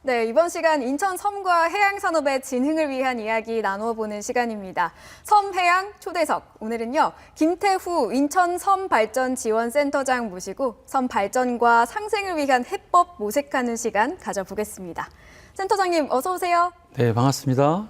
네, 이번 시간 인천 섬과 해양 산업의 진흥을 위한 이야기 나누어 보는 시간입니다. 섬해양 초대석. 오늘은요, 김태후 인천 섬발전지원센터장 모시고 섬 발전과 상생을 위한 해법 모색하는 시간 가져보겠습니다. 센터장님, 어서 오세요. 네, 반갑습니다.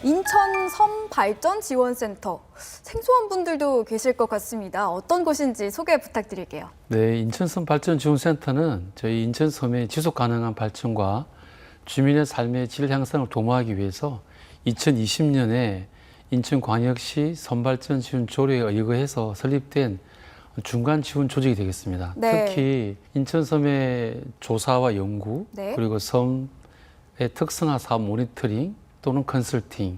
인천 섬발전지원센터. 생소한 분들도 계실 것 같습니다. 어떤 곳인지 소개 부탁드릴게요. 네, 인천섬 발전지원센터는 저희 인천섬의 지속 가능한 발전과 주민의 삶의 질 향상을 도모하기 위해서 2020년에 인천광역시 섬발전지원 조례에 의거해서 설립된 중간 지원 조직이 되겠습니다. 네. 특히 인천섬의 조사와 연구, 네. 그리고 섬의 특성화 사업 모니터링 또는 컨설팅,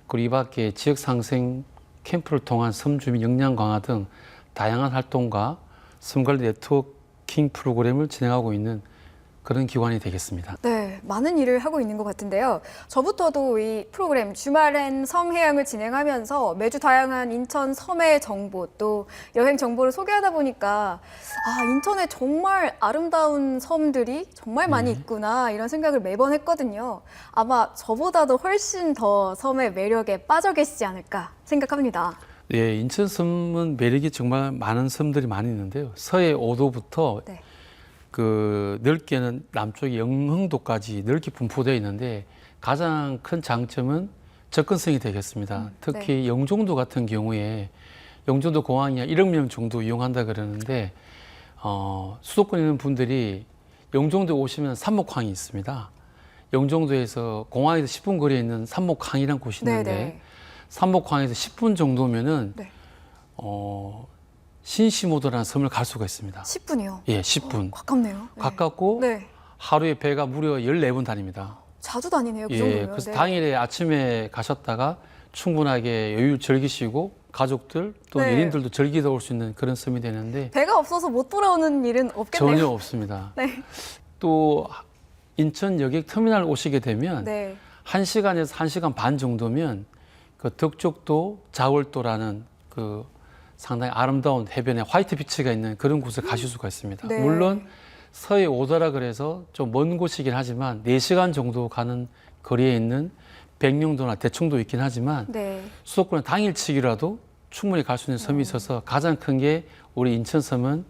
그리고 이 밖에 지역 상생 캠프를 통한 섬 주민 역량 강화 등 다양한 활동과 섬관리 네트워킹 프로그램을 진행하고 있는 그런 기관이 되겠습니다. 네, 많은 일을 하고 있는 것 같은데요. 저부터도 이 프로그램 주말엔 섬해양을 진행하면서 매주 다양한 인천 섬의 정보 또 여행 정보를 소개하다 보니까 인천에 정말 아름다운 섬들이 정말 많이 있구나 이런 생각을 매번 했거든요. 아마 저보다도 훨씬 더 섬의 매력에 빠져 계시지 않을까 생각합니다. 예, 인천섬은 매력이 정말 많은 섬들이 많이 있는데요. 서해 5도부터 네. 넓게는 남쪽 영흥도까지 넓게 분포되어 있는데 가장 큰 장점은 접근성이 되겠습니다. 특히 영종도 같은 경우에 영종도 공항이 1억 명 정도 이용한다 그러는데 수도권에 있는 분들이 영종도에 오시면 삼목항이 있습니다. 영종도에서 공항에서 10분 거리에 있는 삼목항이라는 곳이 있는데 네네. 삼목항에서 10분 정도면은 네. 신시모도라는 섬을 갈 수가 있습니다. 10분이요? 예, 10분. 가깝네요. 네. 가깝고 네. 하루에 배가 무려 14번 다닙니다. 자주 다니네요. 그 예, 정도면. 그래서 네. 당일에 아침에 가셨다가 충분하게 여유 즐기시고 가족들 또 네. 연인들도 즐기다 올 수 있는 그런 섬이 되는데 배가 없어서 못 돌아오는 일은 없겠네요. 전혀 없습니다. 네. 또 인천 여객 터미널 오시게 되면 네. 1시간에서 1시간 반 정도면 그 덕적도 자월도라는 그 상당히 아름다운 해변에 화이트 비치가 있는 그런 곳에 가실 수가 있습니다. 네. 물론 서해 오더라 그래서 좀 먼 곳이긴 하지만 4시간 정도 가는 거리에 있는 백령도나 대청도 있긴 하지만 네. 수도권은 당일치기라도 충분히 갈 수 있는 섬이 있어서 가장 큰 게 우리 인천섬은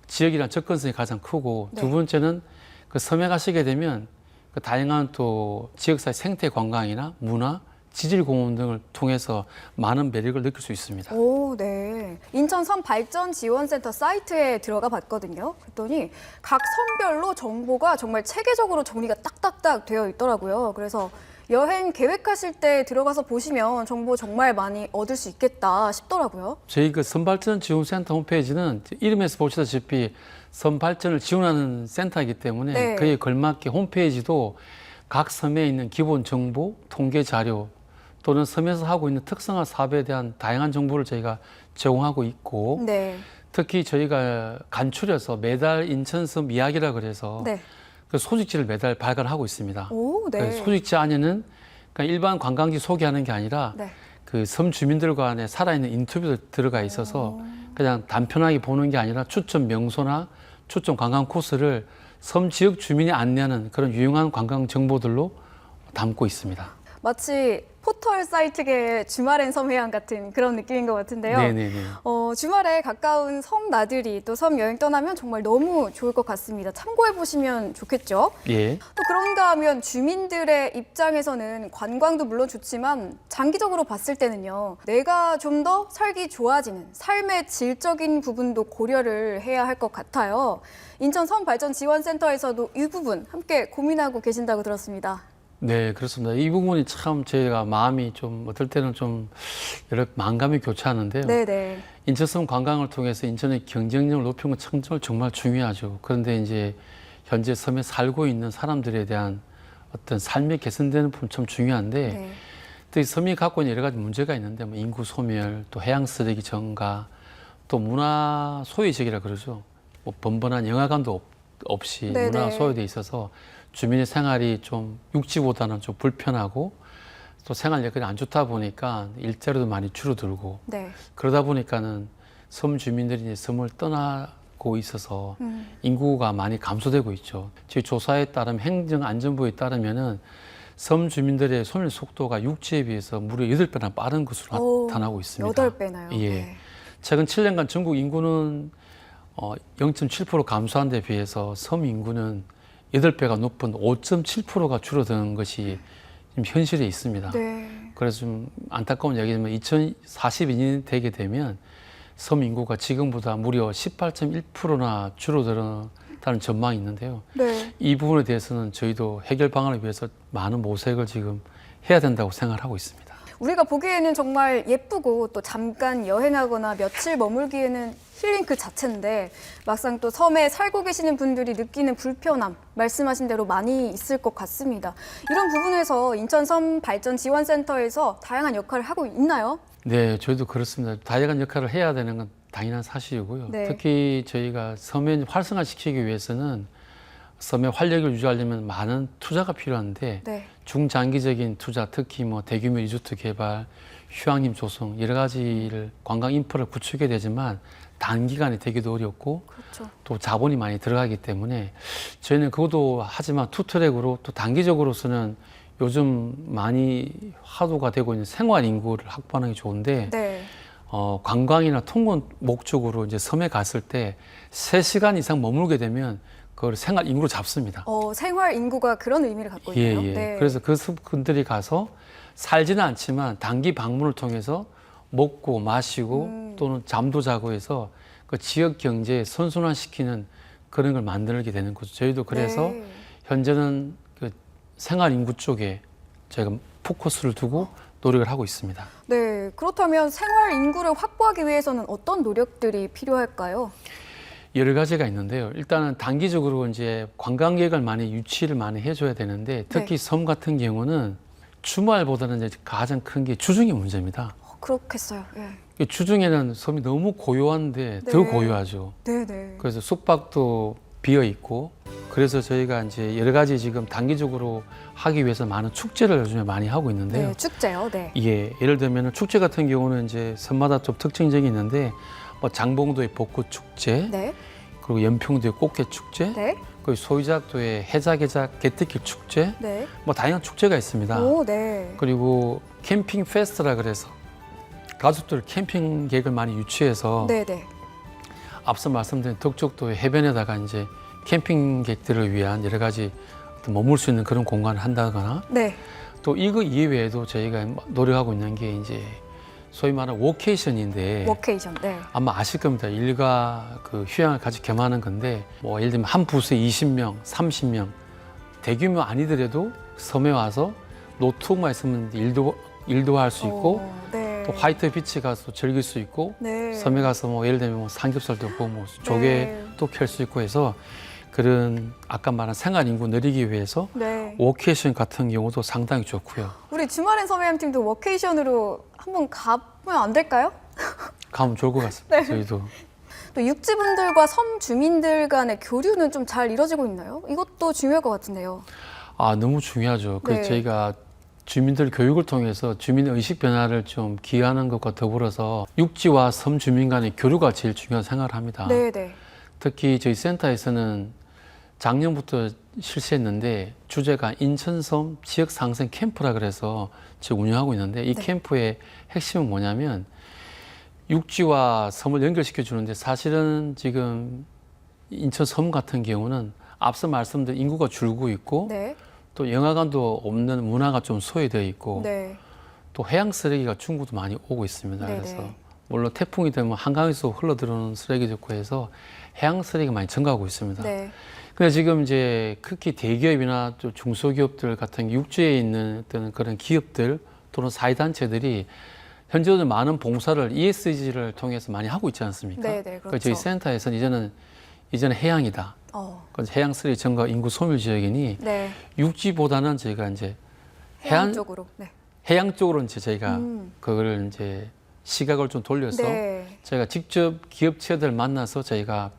지역이란 접근성이 가장 크고 네. 두 번째는 그 섬에 가시게 되면 그 다양한 또 지역사회 생태 관광이나 문화, 지질 공원 등을 통해서 많은 매력을 느낄 수 있습니다. 오, 네. 인천 섬 발전 지원센터 사이트에 들어가 봤거든요. 그랬더니 각 섬별로 정보가 정말 체계적으로 정리가 딱딱딱 되어 있더라고요. 그래서 여행 계획하실 때 들어가서 보시면 정보 정말 많이 얻을 수 있겠다 싶더라고요. 저희 그 섬발전 지원센터 홈페이지는 이름에서 보시다시피 섬발전을 지원하는 센터이기 때문에 네. 그에 걸맞게 홈페이지도 각 섬에 있는 기본 정보, 통계 자료 또는 섬에서 하고 있는 특성화 사업에 대한 다양한 정보를 저희가 제공하고 있고 네. 특히 저희가 간추려서 매달 인천섬 이야기라 그래서 네. 그 소식지를 매달 발간하고 있습니다. 오, 네. 소식지 안에는 그러니까 일반 관광지 소개하는 게 아니라 네. 그 섬 주민들 간에 살아있는 인터뷰도 들어가 있어서 그냥 단편하게 보는 게 아니라 추천 명소나 추천 관광 코스를 섬 지역 주민이 안내하는 그런 유용한 관광 정보들로 담고 있습니다. 마치 포털 사이트계의 주말엔 섬해양 같은 그런 느낌인 것 같은데요. 네네네. 주말에 가까운 섬 나들이 또 섬 여행 떠나면 정말 너무 좋을 것 같습니다. 참고해 보시면 좋겠죠. 예. 또 그런가 하면 주민들의 입장에서는 관광도 물론 좋지만 장기적으로 봤을 때는요. 내가 좀 더 살기 좋아지는 삶의 질적인 부분도 고려를 해야 할 것 같아요. 인천 섬발전지원센터에서도 이 부분 함께 고민하고 계신다고 들었습니다. 네, 그렇습니다. 이 부분이 참 저희가 마음이 좀 어떨 때는 좀 여러 만감이 교차하는데요. 네네. 인천섬 관광을 통해서 인천의 경쟁력을 높이는 건 정말 중요하죠. 그런데 이제 현재 섬에 살고 있는 사람들에 대한 어떤 삶의 개선되는 부분 참 중요한데 네. 또 이 섬이 갖고 있는 여러 가지 문제가 있는데 뭐 인구 소멸, 또 해양 쓰레기 증가, 또 문화 소외적이라 그러죠. 뭐 번번한 영화관도 없이 네네. 문화 소외돼 있어서 주민의 생활이 좀 육지보다는 좀 불편하고 또 생활 여건이 안 좋다 보니까 일자리도 많이 줄어들고 네. 그러다 보니까는 섬 주민들이 이제 섬을 떠나고 있어서 인구가 많이 감소되고 있죠. 저희 조사에 따르면 행정안전부에 따르면은 섬 주민들의 소멸 속도가 육지에 비해서 무려 8배나 빠른 것으로 나타나고 있습니다. 8배나요? 예. 네. 최근 7년간 전국 인구는 0.7% 감소한 데 비해서 섬 인구는 8배가 높은 5.7%가 줄어드는 것이 지금 현실에 있습니다. 네. 그래서 좀 안타까운 얘기지만 2042년 되게 되면 섬 인구가 지금보다 무려 18.1%나 줄어들었다는 전망이 있는데요. 네. 이 부분에 대해서는 저희도 해결 방안을 위해서 많은 모색을 지금 해야 된다고 생각을 하고 있습니다. 우리가 보기에는 정말 예쁘고 또 잠깐 여행하거나 며칠 머물기에는 힐링 그 자체인데 막상 또 섬에 살고 계시는 분들이 느끼는 불편함 말씀하신 대로 많이 있을 것 같습니다. 이런 부분에서 인천 섬 발전 지원센터에서 다양한 역할을 하고 있나요? 네, 저희도 그렇습니다. 다양한 역할을 해야 되는 건 당연한 사실이고요. 네. 특히 저희가 섬을 활성화시키기 위해서는 섬의 활력을 유지하려면 많은 투자가 필요한데 네. 중장기적인 투자, 특히 뭐 대규모 리조트 개발, 휴양림 조성 여러 가지를 관광 인프라를 구축해야 되지만 단기간에 되기도 어렵고 그렇죠. 또 자본이 많이 들어가기 때문에 저희는 그것도 하지만 투트랙으로 또 단기적으로서는 요즘 많이 화두가 되고 있는 생활 인구를 확보하는 게 좋은데 네. 관광이나 통근 목적으로 이제 섬에 갔을 때 3시간 이상 머물게 되면 그걸 생활 인구로 잡습니다. 생활 인구가 그런 의미를 갖고 예, 있나요? 예. 네. 그래서 그 분들이 가서 살지는 않지만 단기 방문을 통해서 먹고 마시고 또는 잠도 자고 해서 그 지역 경제에 선순환시키는 그런 걸 만들게 되는 거죠. 저희도 그래서 네. 현재는 그 생활 인구 쪽에 저희가 포커스를 두고 노력을 하고 있습니다. 네. 그렇다면 생활 인구를 확보하기 위해서는 어떤 노력들이 필요할까요? 여러 가지가 있는데요. 일단은 단기적으로 이제 관광객을 많이 유치를 많이 해줘야 되는데 특히 섬 같은 경우는 주말보다는 이제 가장 큰 게 주중의 문제입니다. 그렇겠어요. 예. 주중에는 섬이 너무 고요한데 네. 더 고요하죠. 네. 그래서 숙박도 비어 있고 그래서 저희가 이제 여러 가지 지금 단기적으로 하기 위해서 많은 축제를 요즘에 많이 하고 있는데요. 네. 축제요. 네. 예, 예를 들면 축제 같은 경우는 이제 섬마다 좀 특징적이 있는데 뭐 장봉도의 벚꽃 축제, 네. 그리고 연평도의 꽃게 축제, 네. 그리고 소이작도의 해자개작 개특길 축제, 네. 뭐 다양한 축제가 있습니다. 오, 네. 그리고 캠핑 페스트라 그래서 가족들 캠핑 계획을 많이 유치해서 네. 앞서 말씀드린 덕적도의 해변에다가 이제 캠핑객들을 위한 여러 가지 어떤 머물 수 있는 그런 공간을 한다거나 네. 또 이거 이외에도 저희가 노력하고 있는 게 이제 소위 말하는 워케이션인데 워케이션. 네. 아마 아실 겁니다. 일가 그 휴양을 같이 겸하는 건데 뭐 예를 들면 한 부스에 20명, 30명 대규모 아니더라도 섬에 와서 노트북만 있으면 일도 할 수 있고 네. 또 화이트 비치 가서 즐길 수 있고 네. 섬에 가서 뭐 예를 들면 뭐 삼겹살도 구워 뭐 조개도 켤 수 있고 해서 그런 아까 말한 생활 인구 늘리기 위해서 네. 워케이션 같은 경우도 상당히 좋고요. 우리 주말엔 섬해양 팀도 워케이션으로 한번 가보면 안 될까요? 가면 좋을 것 같습니다. 저희도. 또 육지분들과 섬 주민들 간의 교류는 좀 잘 이루어지고 있나요? 이것도 중요할 것 같은데요. 아, 너무 중요하죠. 그래서 네. 저희가 주민들 교육을 통해서 주민 의식 변화를 좀 기여하는 것과 더불어서 육지와 섬 주민 간의 교류가 제일 중요한 생각을 합니다. 네. 특히 저희 센터에서는 작년부터 실시했는데 주제가 인천섬 지역 상생 캠프라 그래서 지금 운영하고 있는데 이 캠프의 핵심은 뭐냐면 육지와 섬을 연결시켜 주는데 사실은 지금 인천섬 같은 경우는 앞서 말씀드린 인구가 줄고 있고 네. 또 영화관도 없는 문화가 좀 소외되어 있고 네. 또 해양 쓰레기가 중국도 많이 오고 있습니다. 네네. 그래서 물론 태풍이 되면 한강에서 흘러들어오는 쓰레기도 있고 해서 해양 쓰레기가 많이 증가하고 있습니다. 네. 근데 지금 이제 특히 대기업이나 또 중소기업들 같은 육지에 있는 어떤 그런 기업들 또는 사회단체들이 현재도 많은 봉사를 ESG를 통해서 많이 하고 있지 않습니까? 네네, 그러니까 그렇죠. 저희 센터에서는 이제는 해양이다. 그래서 해양 쓰레기 증가 인구 소멸 지역이니 네. 육지보다는 저희가 이제 해양 쪽으로. 네. 해양 쪽으로 이제 저희가 그거를 이제 시각을 좀 돌려서 네. 저희가 직접 기업체들 만나서 저희가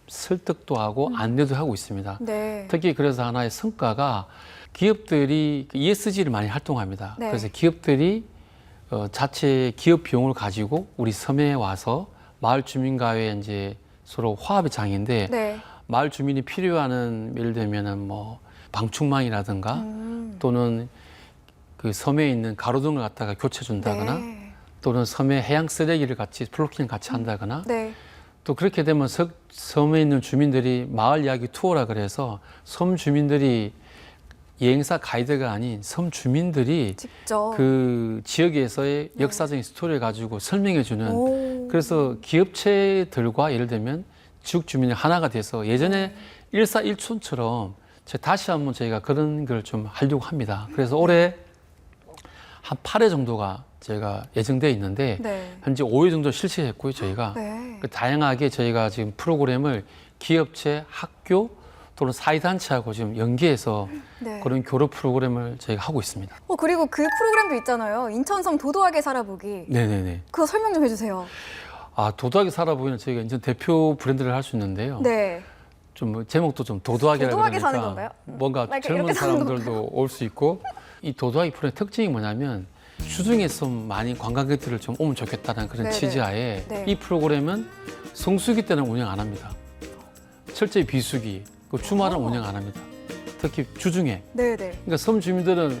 설득도 하고 안내도 하고 있습니다. 네. 특히 그래서 하나의 성과가 기업들이 ESG를 많이 활동합니다. 네. 그래서 기업들이 자체 기업 비용을 가지고 우리 섬에 와서 마을 주민과의 이제 서로 화합의 장인데 네. 마을 주민이 필요하는 예를 들면은 뭐 방충망이라든가 또는 그 섬에 있는 가로등을 갖다가 교체 준다거나 네. 또는 섬에 해양 쓰레기를 같이 플로킹을 같이 한다거나 네. 또 그렇게 되면 섬에 있는 주민들이 마을 이야기 투어라 그래서 섬 주민들이 여행사 가이드가 아닌 섬 주민들이 직접. 그 지역에서의 역사적인 스토리를 가지고 설명해 주는 오. 그래서 기업체들과 예를 들면 지역 주민이 하나가 돼서 예전에 일사일촌처럼 다시 한번 저희가 그런 걸 좀 하려고 합니다. 그래서 올해 한 8회 정도가 저희가 예정되어 있는데 네. 현재 5회 정도 실시했고요. 저희가 네. 다양하게 저희가 지금 프로그램을 기업체, 학교 또는 사회단체하고 지금 연계해서 네. 그런 교류 프로그램을 저희가 하고 있습니다. 그리고 그 프로그램도 있잖아요. 인천섬 도도하게 살아보기. 네네네. 그거 설명 좀 해주세요. 도도하게 살아보기는 저희가 이제 대표 브랜드를 할 수 있는데요. 네. 좀 제목도 좀 도도하게 도도하게 그러니까 사는 건가요? 뭔가 이렇게 젊은 사는 사람들도 올 수 있고 이 도도하기 프로의 특징이 뭐냐면 주중에 좀 많이 관광객들을 좀 오면 좋겠다는 그런 네네. 취지하에 네. 이 프로그램은 성수기 때는 운영 안 합니다. 철저히 비수기, 주말은 운영 안 합니다. 특히 주중에. 네네. 그러니까 섬 주민들은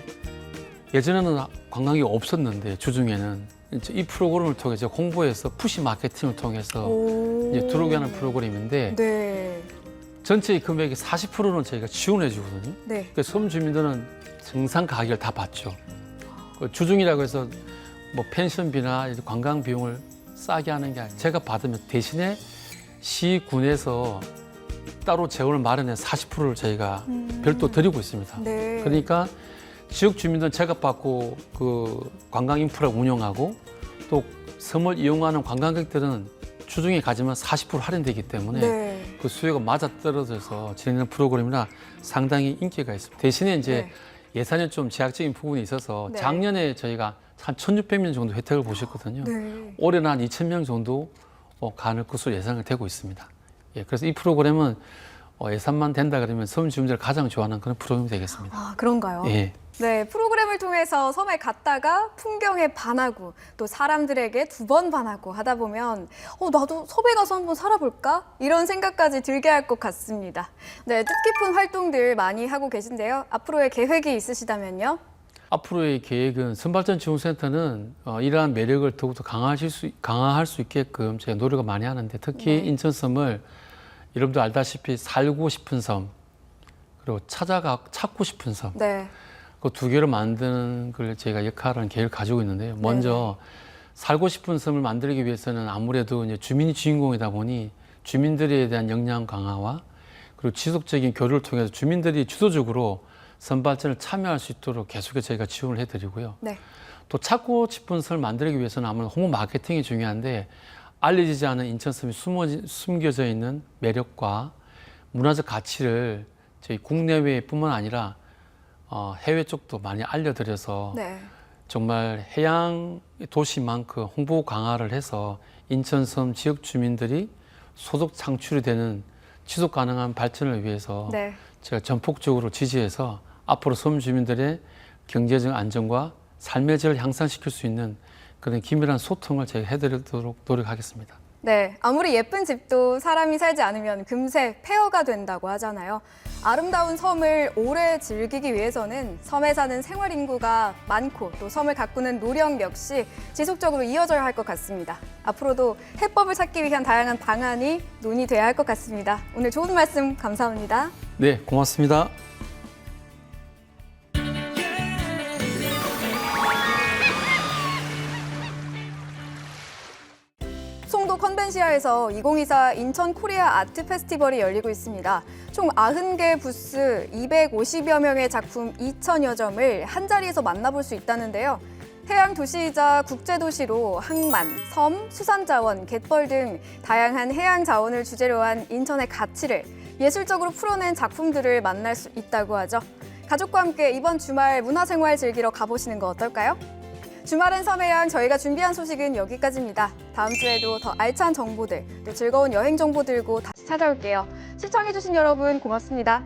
예전에는 관광객이 없었는데 주중에는 이제 이 프로그램을 통해서 홍보해서 푸시 마케팅을 통해서 오. 이제 들어오게 하는 프로그램인데 네. 전체 금액의 40%는 저희가 지원해 주거든요. 네. 그러니까 섬 주민들은 정상 가격을 다 받죠. 그 주중이라고 해서 뭐 펜션비나 이제 관광 비용을 싸게 하는 게 아니라 제가 받으면 대신에 시군에서 따로 재원을 마련해 40%를 저희가 별도 드리고 있습니다. 네. 그러니까 지역 주민들은 제값받고 그 관광 인프라 운영하고 또 섬을 이용하는 관광객들은 주중에 가지만 40% 할인되기 때문에 네. 그 수요가 맞아떨어져서 진행하는 프로그램이라 상당히 인기가 있습니다. 대신에 이제 네. 예산에 좀 제약적인 부분이 있어서 네. 작년에 저희가 한 1,600명 정도 혜택을 보셨거든요. 네. 올해는 한 2,000명 정도 가는 것으로 예상이 되고 있습니다. 예, 그래서 이 프로그램은 예산만 된다 그러면 섬 주민들 가장 좋아하는 그런 프로그램이 되겠습니다. 아, 그런가요? 예. 네, 프로그램을 통해서 섬에 갔다가 풍경에 반하고 또 사람들에게 2번 반하고 하다 보면 나도 섬에 가서 한번 살아볼까? 이런 생각까지 들게 할 것 같습니다. 네, 뜻깊은 활동들 많이 하고 계신데요. 앞으로의 계획이 있으시다면요? 앞으로의 계획은 선발전지원센터는 이러한 매력을 더욱더 강화할 수 있게끔 제가 노력을 많이 하는데 특히 네. 인천섬을 여러분도 알다시피 살고 싶은 섬 그리고 찾고 싶은 섬 네. 그 두 개를 만드는 걸 제가 역할하는 계획을 가지고 있는데요. 먼저 살고 싶은 섬을 만들기 위해서는 아무래도 이제 주민이 주인공이다 보니 주민들에 대한 역량 강화와 그리고 지속적인 교류를 통해서 주민들이 주도적으로 선발전을 참여할 수 있도록 계속해서 저희가 지원을 해드리고요. 네. 또 찾고 싶은 섬을 만들기 위해서는 아무래도 홍보 마케팅이 중요한데 알려지지 않은 인천섬이 숨겨져 있는 매력과 문화적 가치를 저희 국내외뿐만 아니라 해외 쪽도 많이 알려드려서 네. 정말 해양 도시만큼 홍보 강화를 해서 인천섬 지역 주민들이 소득 창출이 되는 지속 가능한 발전을 위해서 네. 제가 전폭적으로 지지해서 앞으로 섬 주민들의 경제적 안정과 삶의 질을 향상시킬 수 있는 그런 긴밀한 소통을 제가 해드리도록 노력하겠습니다. 네, 아무리 예쁜 집도 사람이 살지 않으면 금세 폐허가 된다고 하잖아요. 아름다운 섬을 오래 즐기기 위해서는 섬에 사는 생활 인구가 많고 또 섬을 가꾸는 노력 역시 지속적으로 이어져야 할 것 같습니다. 앞으로도 해법을 찾기 위한 다양한 방안이 논의돼야 할 것 같습니다. 오늘 좋은 말씀 감사합니다. 네, 고맙습니다. 송도 컨벤시아에서 2024 인천 코리아 아트 페스티벌이 열리고 있습니다. 총 90개 부스, 250여 명의 작품 2,000여 점을 한자리에서 만나볼 수 있다는데요. 해양 도시이자 국제 도시로 항만, 섬, 수산자원, 갯벌 등 다양한 해양 자원을 주제로 한 인천의 가치를 예술적으로 풀어낸 작품들을 만날 수 있다고 하죠. 가족과 함께 이번 주말 문화생활 즐기러 가보시는 거 어떨까요? 주말엔 섬해양 저희가 준비한 소식은 여기까지입니다. 다음 주에도 더 알찬 정보들, 또 즐거운 여행 정보 들고 다시 찾아올게요. 시청해주신 여러분 고맙습니다.